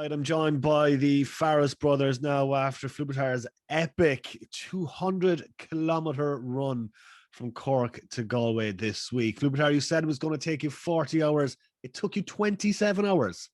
Right, I'm joined by the Fares brothers now after Flobater's epic 200-kilometer run from Cork to Galway this week. Flobater, you said it was going to take you 40 hours. It took you 27 hours.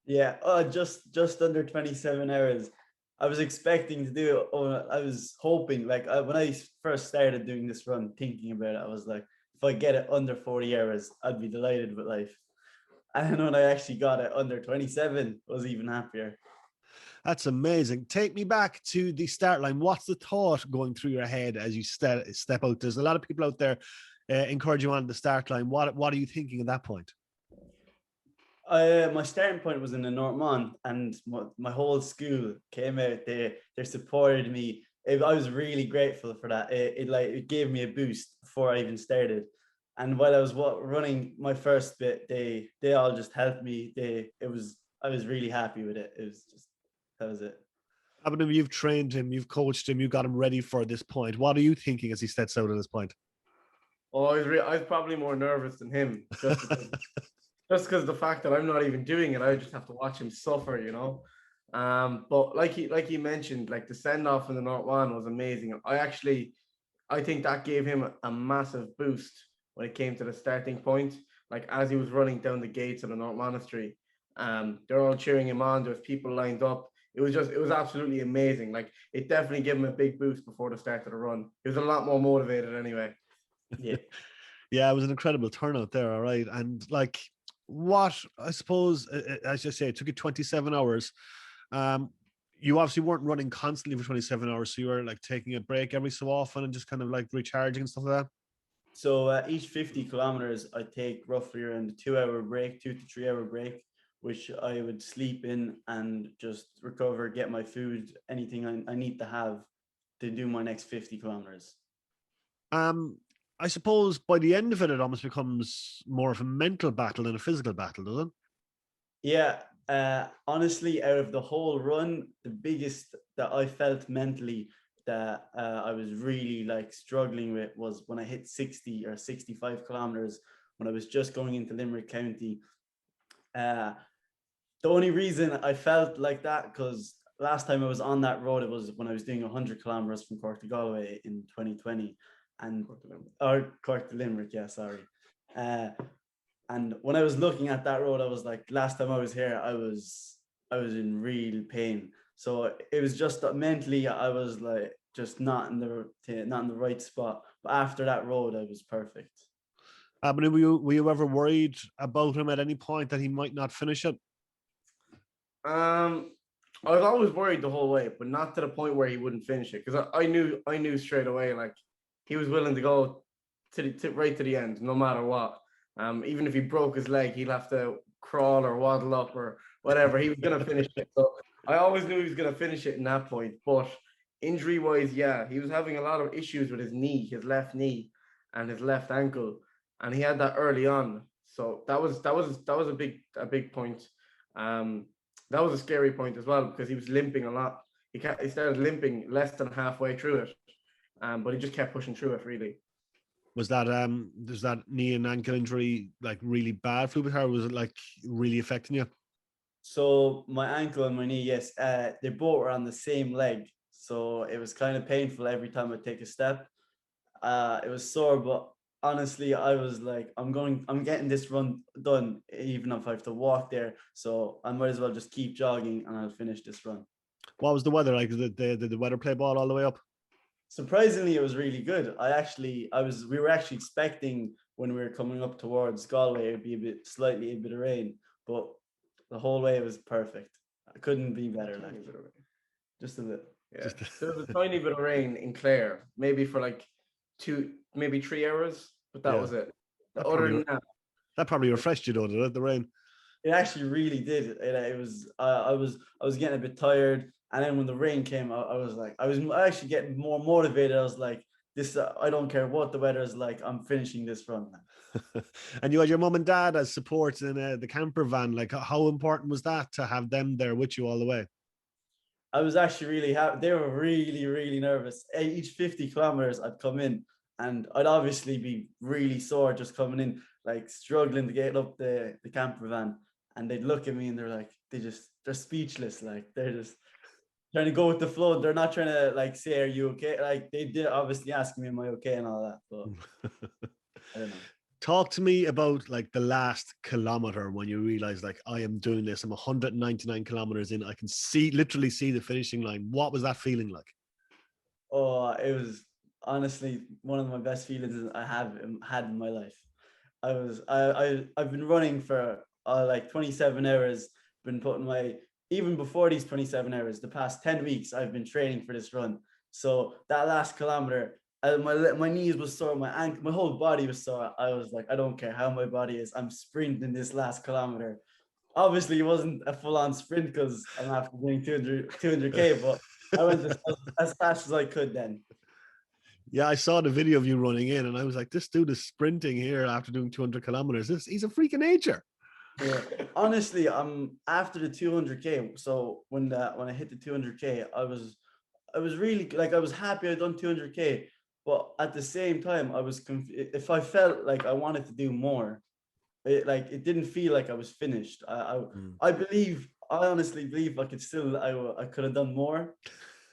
Yeah, just under 27 hours. I was expecting to do it. I was hoping, when I first started doing this run, thinking about it, I was like, if I get it under 40 hours, I'd be delighted with life. And then when I actually got it under 27, I was even happier. That's amazing. Take me back to the start line. What's the thought going through your head as you step out? There's a lot of people out there encourage you on the start line. What are you thinking at that point? My starting point was in the Northmont, and my whole school came out. They supported me. I was really grateful for that. It gave me a boost before I even started. And while I was running my first bit, they all just helped me. I was really happy with it. That was it. Abanoub, you've trained him, you've coached him, you got him ready for this point. What are you thinking as he steps out at this point? Oh, I was probably more nervous than him, just because the fact that I'm not even doing it, I just have to watch him suffer, you know. But like he mentioned, like the send off in the North One was amazing. I think that gave him a massive boost when it came to the starting point. Like as he was running down the gates of the North Monastery, they're all cheering him on. There was people lined up. It was absolutely amazing. Like it definitely gave him a big boost before the start of the run. He was a lot more motivated anyway. Yeah. Yeah, it was an incredible turnout there. All right. And like what I suppose, as you say, it took you 27 hours. You obviously weren't running constantly for 27 hours. So you were like taking a break every so often and just kind of like recharging and stuff like that. So each 50 kilometers, I take roughly around a 2 hour break, 2 to 3 hour break, which I would sleep in and just recover, get my food, anything I need to have to do my next 50 kilometers. I suppose by the end of it, it almost becomes more of a mental battle than a physical battle, doesn't it? Yeah. Honestly, out of the whole run, the biggest that I felt mentally that I was really like struggling with was when I hit 60 or 65 kilometers when I was just going into Limerick County. The only reason I felt like that, because last time I was on that road, it was when I was doing 100 kilometers from Cork to Galway in 2020, and Cork to Limerick, yeah, sorry. And when I was looking at that road, I was like, last time I was here, I was in real pain. So it was just that mentally, I was like just not in the right spot. But after that road, I was perfect. But were you ever worried about him at any point that he might not finish it? I was always worried the whole way, but not to the point where he wouldn't finish it, because I knew straight away, like he was willing to go right to the end, no matter what. Even if he broke his leg, he'd have to crawl or waddle up or whatever. He was gonna finish it. So I always knew he was gonna finish it in that point. But injury wise, yeah, he was having a lot of issues with his left knee, and his left ankle, and he had that early on. So that was a big point. That was a scary point as well, because he was limping a lot. He started limping less than halfway through it, but he just kept pushing through it. Really. Was that knee and ankle injury like really bad for you, or was it like really affecting you? So my ankle and my knee, yes, they both were on the same leg, so it was kind of painful every time I take a step. It was sore, but honestly, I was like, I'm getting this run done, even if I have to walk there. So I might as well just keep jogging and I'll finish this run. What was the weather like? Did the weather play ball all the way up? Surprisingly, it was really good. We were actually expecting when we were coming up towards Galway, it'd be slightly a bit of rain, but the whole way it was perfect. I couldn't be better. Like, just a bit. Yeah. There was a tiny bit of rain in Clare, maybe for like 3 hours, but that was it. That probably refreshed you, though, did it? The rain. It actually really did. It was. I was getting a bit tired, and then when the rain came, I was like, I was actually getting more motivated. I was like, this. I don't care what the weather is like. I'm finishing this run. And you had your mum and dad as support in the camper van. Like, how important was that to have them there with you all the way? I was actually really happy. They were really, really nervous. Each 50 kilometers, I'd come in and I'd obviously be really sore just coming in, like struggling to get up the camper van. And they'd look at me and they're like, they're speechless. Like they're just trying to go with the flow. They're not trying to like say, "Are you okay?" Like they did obviously ask me, "Am I okay?" and all that. But I don't know. Talk to me about like the last kilometer when you realize like I am doing this. I'm 199 kilometers in. I can literally see the finishing line. What was that feeling like? Oh, it was honestly one of my best feelings I have had in my life. I've been running for like 27 hours. Been putting even before these 27 hours, the past 10 weeks, I've been training for this run. So that last kilometer, my knees was sore, my ankle, my whole body was sore. I was like, I don't care how my body is. I'm sprinting this last kilometer. Obviously, it wasn't a full-on sprint because I'm after doing 200K, but I went as fast as I could then. Yeah, I saw the video of you running in, and I was like, "This dude is sprinting here after doing 200 kilometers. He's a freak of nature." Yeah. Honestly, I'm after the 200K. So when I hit the 200K, I was really like I was happy I'd done 200K, but at the same time, I was if I felt like I wanted to do more, it didn't feel like I was finished. I honestly believe I could have done more.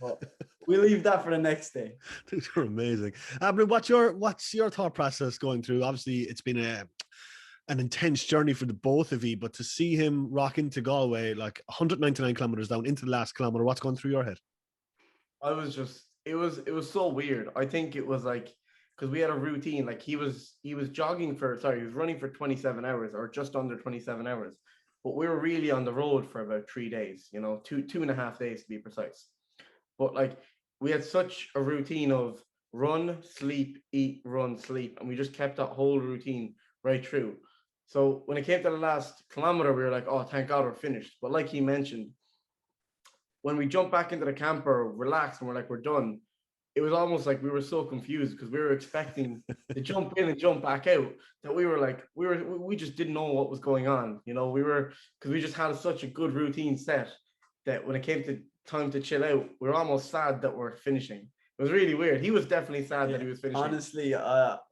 But we'll leave that for the next day. These are amazing. But what's your thought process going through? Obviously, it's been an intense journey for the both of you, but to see him rock into Galway like 199 kilometers down into the last kilometer, what's going through your head? I was just it was so weird. I think it was like because we had a routine. Like he was jogging he was running for 27 hours or just under 27 hours, but we were really on the road for about 3 days. You know, two and a half days to be precise. But like we had such a routine of run, sleep, eat, run, sleep, and we just kept that whole routine right through. So when it came to the last kilometer, we were like, "Oh, thank God we're finished." But like he mentioned, when we jumped back into the camper, relaxed, and we're like, "We're done," it was almost like we were so confused because we were expecting to jump in and jump back out that we just didn't know what was going on. You know, because we just had such a good routine set that when it came to time to chill out, we were almost sad that we're finishing. It was really weird. He was definitely sad that he was finishing. Honestly,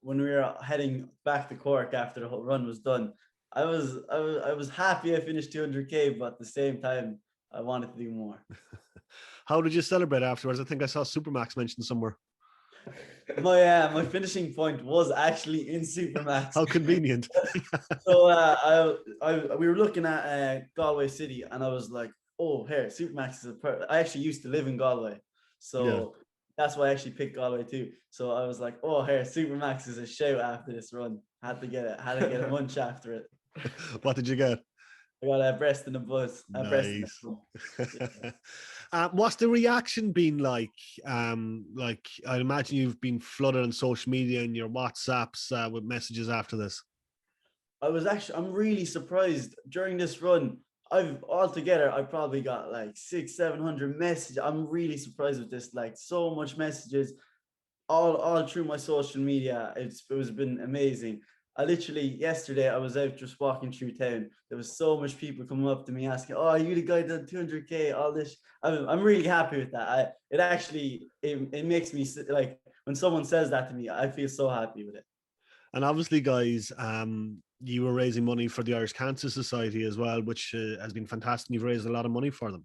when we were heading back to Cork after the whole run was done, I was happy I finished 200K, but at the same time, I wanted to do more. How did you celebrate afterwards? I think I saw Supermax mentioned somewhere. My finishing point was actually in Supermax. How convenient. So we were looking at Galway City, and I was like, "Oh, here, Supermax is I actually used to live in Galway, so that's why I actually picked Galway too." So I was like, "Oh, here, Supermax is a shout after this run. Had to get a munch after it." What did you get? I got a breast and a buzz. Nice. What's the reaction been like? Like I'd imagine you've been flooded on social media and your WhatsApps with messages after this. I'm really surprised during this run. I probably got like 600-700 messages. I'm really surprised with this. Like so much messages, all through my social media. It's been amazing. Yesterday I was out just walking through town. There was so much people coming up to me asking, "Oh, are you the guy that 200K?" All this. I'm really happy with that. It makes me like when someone says that to me, I feel so happy with it. And obviously, guys, you were raising money for the Irish Cancer Society as well, which has been fantastic. You've raised a lot of money for them.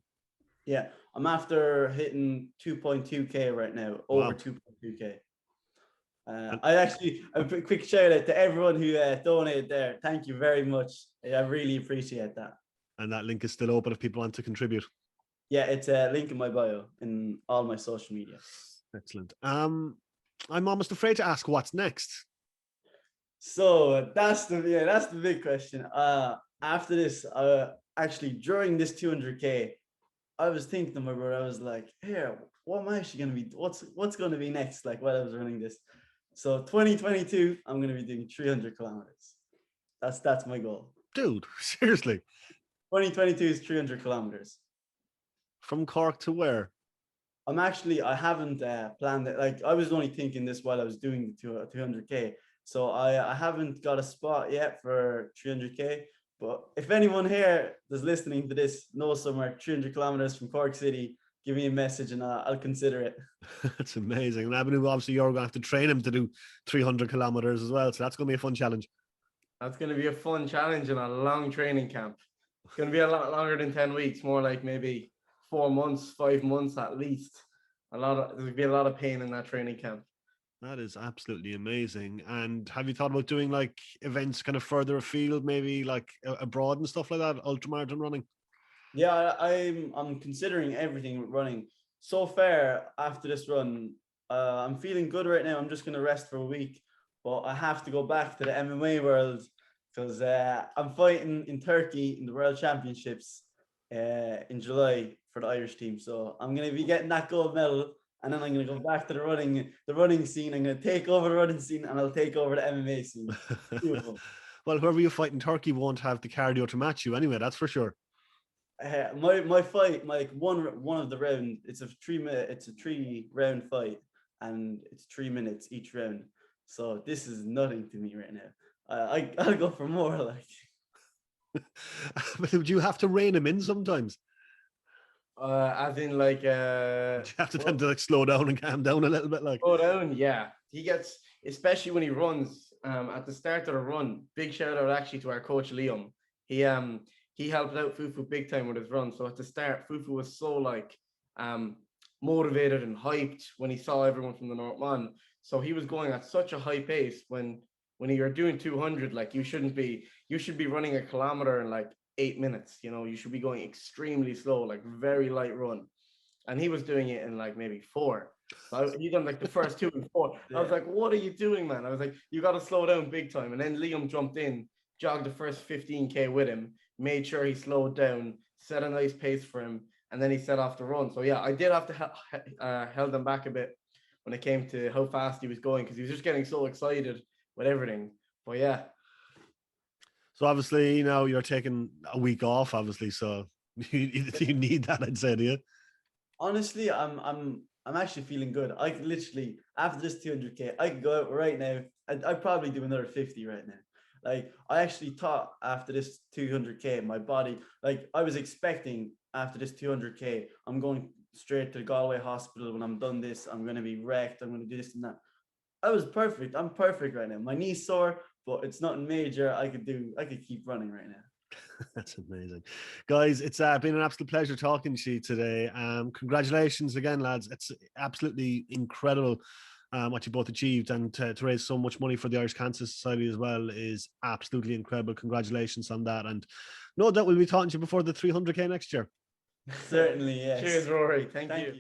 Yeah, I'm after hitting 2.2K right now, over Wow. 2.2K. A quick shout out to everyone who donated there. Thank you very much. I really appreciate that. And that link is still open if people want to contribute. Yeah, it's a link in my bio in all my social media. Excellent. I'm almost afraid to ask what's next. So that's the big question. After this, actually during this 200K, I was thinking to my brother, I was like, "Here, what am I actually gonna be? What's gonna be next?" Like while I was running this. So 2022, I'm gonna be doing 300 kilometers. That's my goal. Dude, seriously. 2022 is 300 kilometers. From Cork to where? I haven't planned it. Like I was only thinking this while I was doing the 200K. So I haven't got a spot yet for 300K. But if anyone here that's listening to this knows somewhere 300 kilometers from Cork City, give me a message and I'll consider it. That's amazing. And Abanoub, obviously, you're going to have to train him to do 300 kilometers as well. So that's going to be a fun challenge. That's going to be a fun challenge and a long training camp. going to be a lot longer than 10 weeks, more like maybe 4 months, 5 months at least. There'll be a lot of pain in that training camp. That is absolutely amazing. And have you thought about doing like events kind of further afield, maybe like abroad and stuff like that, ultramarathon running? Yeah, I'm considering everything with running. So far after this run, I'm feeling good right now. I'm just gonna rest for a week, but I have to go back to the MMA world because I'm fighting in Turkey in the World Championships in July for the Irish team. So I'm gonna be getting that gold medal, and then I'm gonna go back to the running scene. I'm gonna take over the running scene, and I'll take over the MMA scene. Beautiful. Well, whoever you fight in Turkey won't have the cardio to match you anyway. That's for sure. My fight, like one of the round, it's a 3-round fight, and it's 3 minutes each round. So this is nothing to me right now. I'll go for more. Like, But would you have to rein him in sometimes? As in like You have to tend to like slow down and calm down a little bit, like. slow down. Yeah, he gets, especially when he runs. At the start of the run, big shout out actually to our coach Liam. He helped out Fufu big time with his run. So at the start, Fufu was so like motivated and hyped when he saw everyone from the North Man. So he was going at such a high pace when you're doing 200, like you should be running a kilometer in like 8 minutes. You know, you should be going extremely slow, like very light run. And he was doing it in like maybe 4. So he done like the first 2 and 4. I was like, what are you doing, man? I was like, you got to slow down big time. And then Liam jumped in, jogged the first 15K with him, made sure he slowed down, set a nice pace for him, and then he set off the run. So yeah, I did have to held him back a bit when it came to how fast he was going, because he was just getting so excited with everything. But yeah. So obviously now you're taking a week off, obviously. So you need that, I'd say, do you? honestly, I'm actually feeling good. I could literally after this 200K, I could go out right now. I'd probably do another 50 right now. Like I actually thought after this 200K, my body, like I was expecting after this 200K, I'm going straight to the Galway hospital. When I'm done this, I'm going to be wrecked. I'm going to do this and that. I was perfect. I'm perfect right now. My knee's sore, but it's nothing major. I could keep running right now. That's amazing. Guys, it's been an absolute pleasure talking to you today. Congratulations again, lads. It's absolutely incredible what you both achieved, and to raise so much money for the Irish Cancer Society as well is absolutely incredible. Congratulations on that, and no doubt we'll be talking to you before the 300K next year. Certainly, yes. Cheers, Rory. Thank you.